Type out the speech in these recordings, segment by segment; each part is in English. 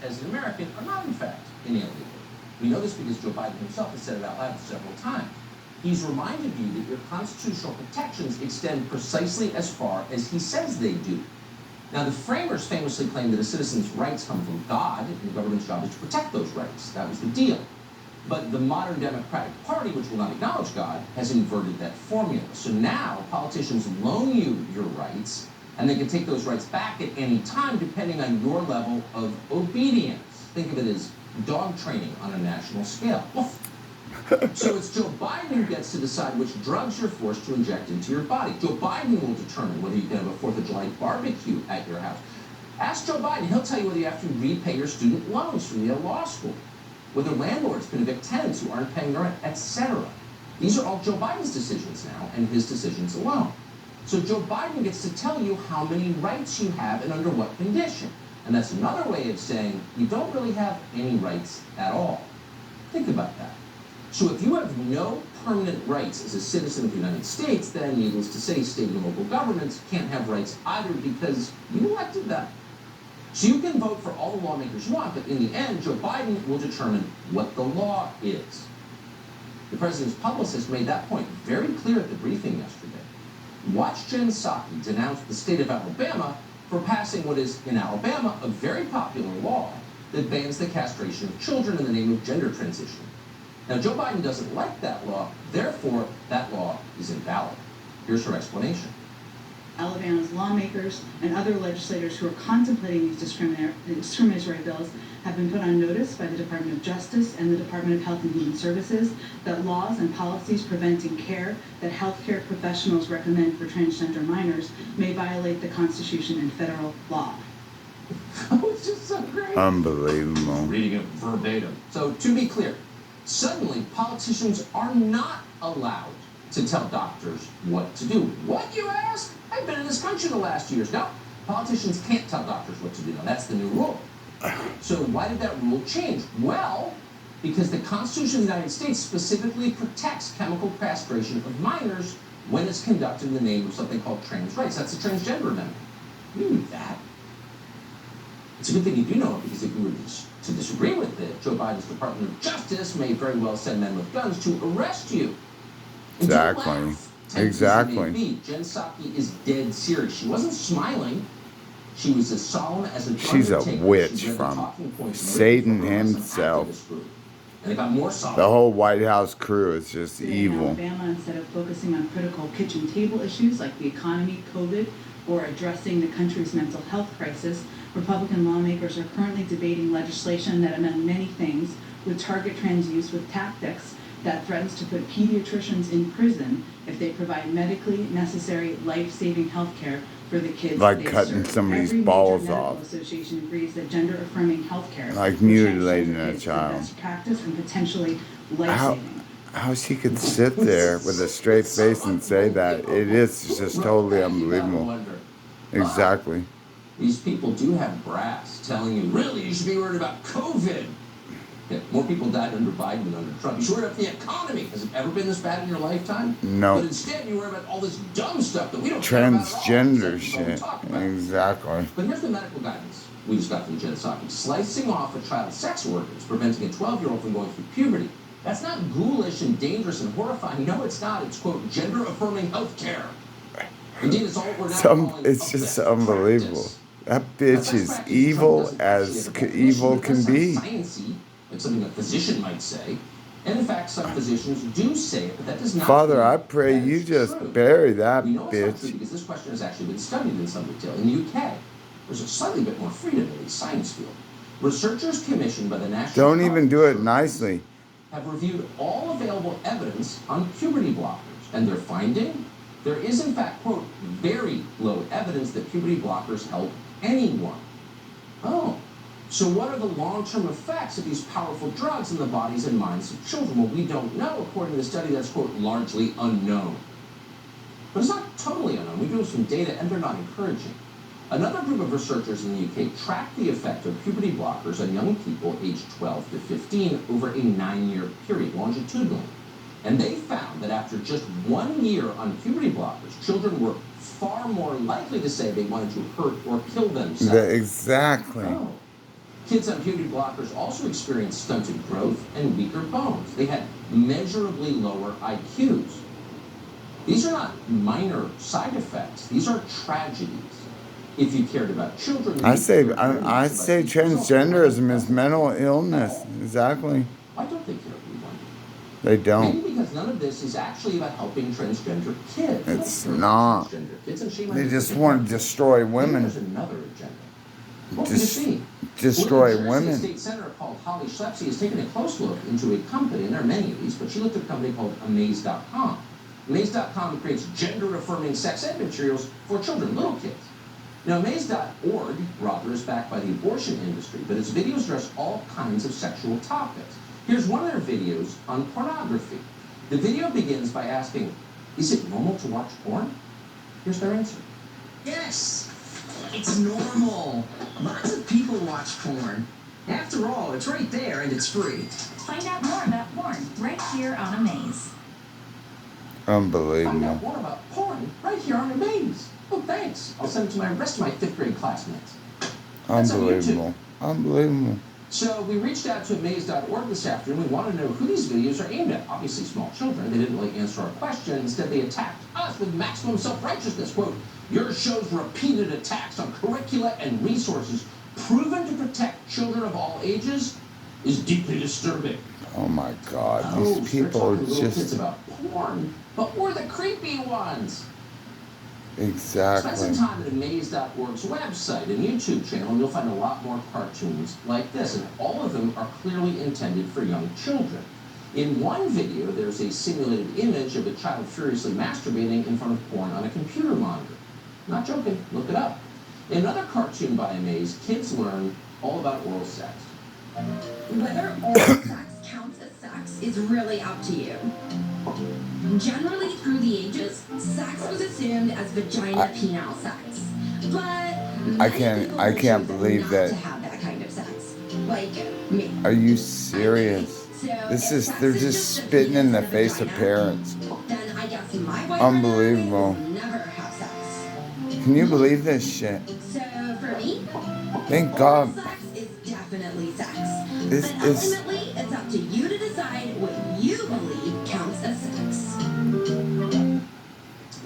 as an American are not, in fact, inalienable. We know this because Joe Biden himself has said it out loud several times. He's reminded you that your constitutional protections extend precisely as far as he says they do. Now, the framers famously claimed that a citizen's rights come from God, and the government's job is to protect those rights. That was the deal. But the modern Democratic Party, which will not acknowledge God, has inverted that formula. So now politicians loan you your rights, and they can take those rights back at any time depending on your level of obedience. Think of it as dog training on a national scale. So it's Joe Biden who gets to decide which drugs you're forced to inject into your body. Joe Biden will determine whether you can have a 4th of July barbecue at your house. Ask Joe Biden. He'll tell you whether you have to repay your student loans from Yale Law School, whether landlords can evict tenants who aren't paying their rent, etc. These are all Joe Biden's decisions now, and his decisions alone. So Joe Biden gets to tell you how many rights you have and under what condition. And that's another way of saying you don't really have any rights at all. Think about that. So if you have no permanent rights as a citizen of the United States, then needless to say, state and local governments can't have rights either because you elected them. So you can vote for all the lawmakers you want, but in the end, Joe Biden will determine what the law is. The president's publicist made that point very clear at the briefing yesterday. Watch Jen Psaki denounce the state of Alabama for passing what is, in Alabama, a very popular law that bans the castration of children in the name of gender transition. Now, Joe Biden doesn't like that law, therefore, that law is invalid. Here's her explanation. Alabama's lawmakers and other legislators who are contemplating these discriminatory bills have been put on notice by the Department of Justice and the Department of Health and Human Services that laws and policies preventing care that healthcare professionals recommend for transgender minors may violate the Constitution and federal law. Oh, it's just so great. Unbelievable. Reading it verbatim. So, to be clear, suddenly politicians are not allowed to tell doctors what to do. What, you ask? I've been in this country the last 2 years. No, politicians can't tell doctors what to do. Now, that's the new rule. So why did that rule change? Well, because the Constitution of the United States specifically protects chemical castration of minors when it's conducted in the name of something called trans rights. That's the transgender amendment. You knew that. It's a good thing you do know it, because if you were to disagree with it, Joe Biden's Department of Justice may very well send men with guns to arrest you. And Exactly. Exactly. Jen Psaki is dead serious. She wasn't smiling. She was as solemn as an She's a undertaker. witch She read the from talking points Satan written from himself. activist group. And it got more solemn. The whole White House crew is just In evil. Alabama, instead of focusing on critical kitchen table issues like the economy, COVID, or addressing the country's mental health crisis, Republican lawmakers are currently debating legislation that, among many things, would target trans youth with tactics that threatens to put pediatricians in prison if they provide medically necessary life-saving health care for the kids Like they cutting serve. somebody's Every major balls medical off. association agrees that gender-affirming health care, Like which mutilating transgender a kids is the child. best practice and potentially How life-saving. how she could sit there with a straight face and say that, it is just totally unbelievable. Exactly. These people do have brass telling you, really, you should be worried about COVID. Yeah, more people died under Biden than under Trump. You should worry about the economy. Has it ever been this bad in your lifetime? No. But instead, you worry about all this dumb stuff that we don't care about at all. Transgender Stuff people don't shit. talk about. Exactly. But here's the medical guidance we just got from Jen Psaki. Slicing off a child's sex organs, preventing a 12-year-old from going through puberty. That's not ghoulish and dangerous and horrifying. No, it's not. It's, quote, gender-affirming health care. Indeed, it's all we're now calling It's just effective unbelievable. practice. That bitch Best is practice evil doesn't as actually have a evil definition. can It does be. sound sciencey, like something a physician might say. And in fact, some physicians do say it, but that does not Father, mean I pray that you it's just true. bury that We know it's not true bitch. because this question has actually been studied in some detail in the UK. There's a slightly bit more freedom in the science field. Researchers commissioned by the National Don't even Health do it Service nicely. have reviewed all available evidence on puberty blockers, and they're finding there is, in fact, quote, very low evidence that puberty blockers help anyone. Oh, so what are the long-term effects of these powerful drugs in the bodies and minds of children? Well, we don't know, according to the study that's, quote, largely unknown. But it's not totally unknown. We do some data, and they're not encouraging. Another group of researchers in the UK tracked the effect of puberty blockers on young people aged 12 to 15 over a 9-year period, longitudinally. And they found that after just 1 year on puberty blockers, children were far more likely to say they wanted to hurt or kill themselves. Exactly. Oh. Kids on puberty blockers also experienced stunted growth and weaker bones. They had measurably lower IQs. These are not minor side effects. These are tragedies. If you cared about children, I say transgenderism is mental illness. Exactly. Why don't they care? We wonder. They don't. Maybe because none of this is actually about helping transgender kids. It's not. They just want to destroy women. There's another agenda. What could it be? Destroy Well, women. A state senator called Holly Schlepsy has taken a close look into a company, and there are many of these, but she looked at a company called Amaze.com. Amaze.com creates gender-affirming sex ed materials for children, little kids. Now, Amaze.org, rather, is backed by the abortion industry, but its videos address all kinds of sexual topics. Here's one of their videos on pornography. The video begins by asking, is it normal to watch porn? Here's their answer. Yes, it's normal. Lots of people watch porn. After all, it's right there and it's free. Find out more about porn right here on Amaze. Find Unbelievable. out more about porn right here on Amaze. Oh, thanks. I'll send it to my rest of my 5th grade classmates. That's on YouTube. Unbelievable. Unbelievable. So we reached out to Amaze.org this afternoon. We want to know who these videos are aimed at. Obviously small children. They didn't really answer our question. Instead, they attacked us with maximum self-righteousness. Quote, your show's repeated attacks on curricula and resources proven to protect children of all ages is deeply disturbing. Oh my God. Oh, These people are they're talking to little kids just... about porn, but we're the creepy ones. Spend Exactly. some time at Amaze.org's website and YouTube channel, and you'll find a lot more cartoons like this, and all of them are clearly intended for young children. In one video, there's a simulated image of a child furiously masturbating in front of porn on a computer monitor. Not joking, look it up. In another cartoon by Amaze, kids learn all about oral sex. Whether oral sex counts as sex is really up to you. Generally, through the ages, sex was assumed as vagina-penile sex. But I can't believe not that. to have that kind of sex. Like me. Are you serious? So They're just spitting in the face of parents. Then I guess my boyfriend Unbelievable. and I will never have sex. Can you believe this shit? So for me, Thank oral God. sex is definitely sex. This But is- ultimately, it's up to you to decide what you believe counts as sex.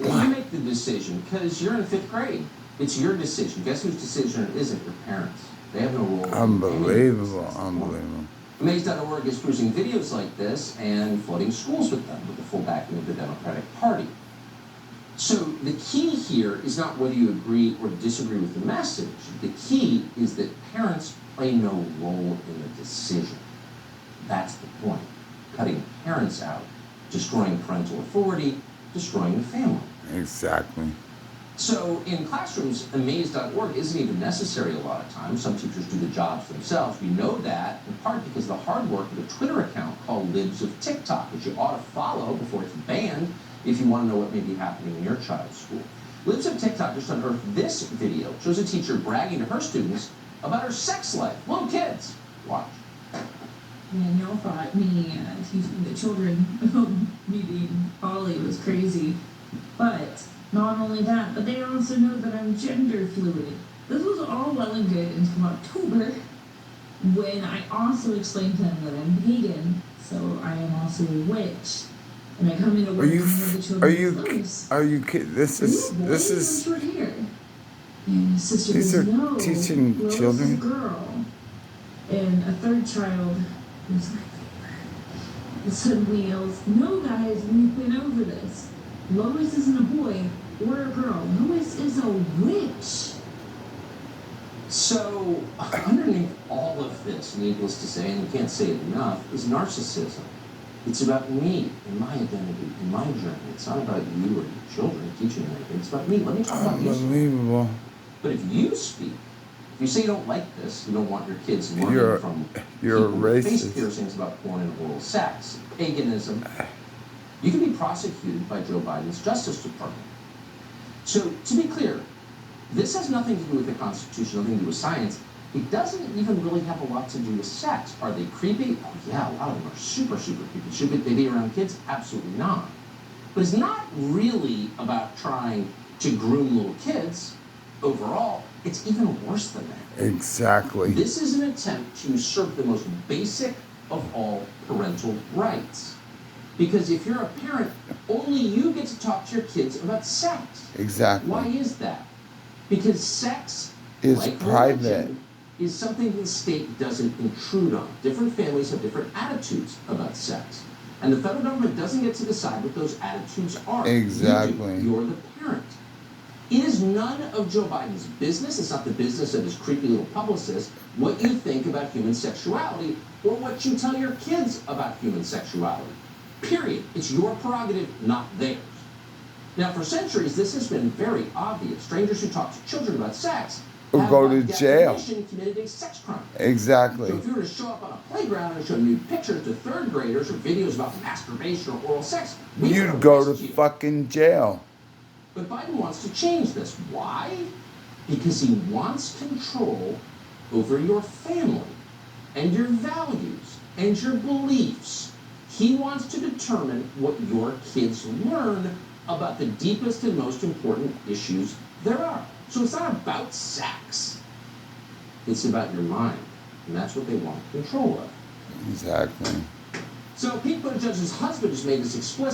You make the decision, because you're in 5th grade. It's your decision. Guess whose decision it isn't? Your parents. They have no role. in Unbelievable. any of this. Unbelievable. Amaze.org is producing videos like this and flooding schools with them with the full backing of the Democratic Party. So the key here is not whether you agree or disagree with the message. The key is that parents play no role in the decision. That's the point. Cutting parents out, destroying parental authority, destroying the family. Exactly. So in classrooms, Amaze.org isn't even necessary a lot of times. Some teachers do the jobs themselves. We know that in part because of the hard work of a Twitter account called Libs of TikTok, which you ought to follow before it's banned if you want to know what may be happening in your child's school. Libs of TikTok just unearthed this video. It shows a teacher bragging to her students about her sex life. Little kids. Watch. And y'all thought me teaching the children me being Ollie was crazy. But not only that, but they also know that I'm gender fluid. This was all well and good until October, when I also explained to them that I'm vegan, so I am also a witch. And I come into work and one of the children's Are you kidding? This is short hair. And his sister These goes, are no, teaching Lois children? is a girl. And a third child was my favorite. And suddenly yells, no guys, we've been over this. Lois isn't a boy or a girl. Lois is a witch. So underneath all of this, needless to say, and you can't say it enough, is narcissism. It's about me and my identity and my journey. It's not about you or your children teaching them anything. It's about me. Let me talk about you. unbelievable. But if you speak, if you say you don't like this, you don't want your kids learning You're from a people with face racist. piercings about porn and oral sex, paganism, you can be prosecuted by Joe Biden's Justice Department. So to be clear, this has nothing to do with the Constitution, nothing to do with science. It doesn't even really have a lot to do with sex. Are they creepy? Oh yeah, a lot of them are super, super creepy. Should they be around kids? Absolutely not. But it's not really about trying to groom little kids overall. it's even worse than that. Exactly. This is an attempt to usurp the most basic of all parental rights. Because if you're a parent, only you get to talk to your kids about sex. Exactly. Why is that? Because sex Is like private. religion, is something the state doesn't intrude on. Different families have different attitudes about sex. And the federal government doesn't get to decide what those attitudes are. Exactly. You do. You're the parent. It is none of Joe Biden's business, it's not the business of his creepy little publicist, what you think about human sexuality or what you tell your kids about human sexuality. Period. It's your prerogative, not theirs. Now, for centuries, this has been very obvious. Strangers who talk to children about sex Or have, go by to jail. definition, committed a sex crime. Exactly. So if you were to show up on a playground and show nude pictures to third graders or videos about masturbation or oral sex, we You'd would go to arrest you. fucking jail. But Biden wants to change this. Why? Because he wants control over your family and your values and your beliefs. He wants to determine what your kids learn about the deepest and most important issues there are. So it's not about sex. It's about your mind. And that's what they want control of. Exactly. So Pete Buttigieg's husband has made this explicit.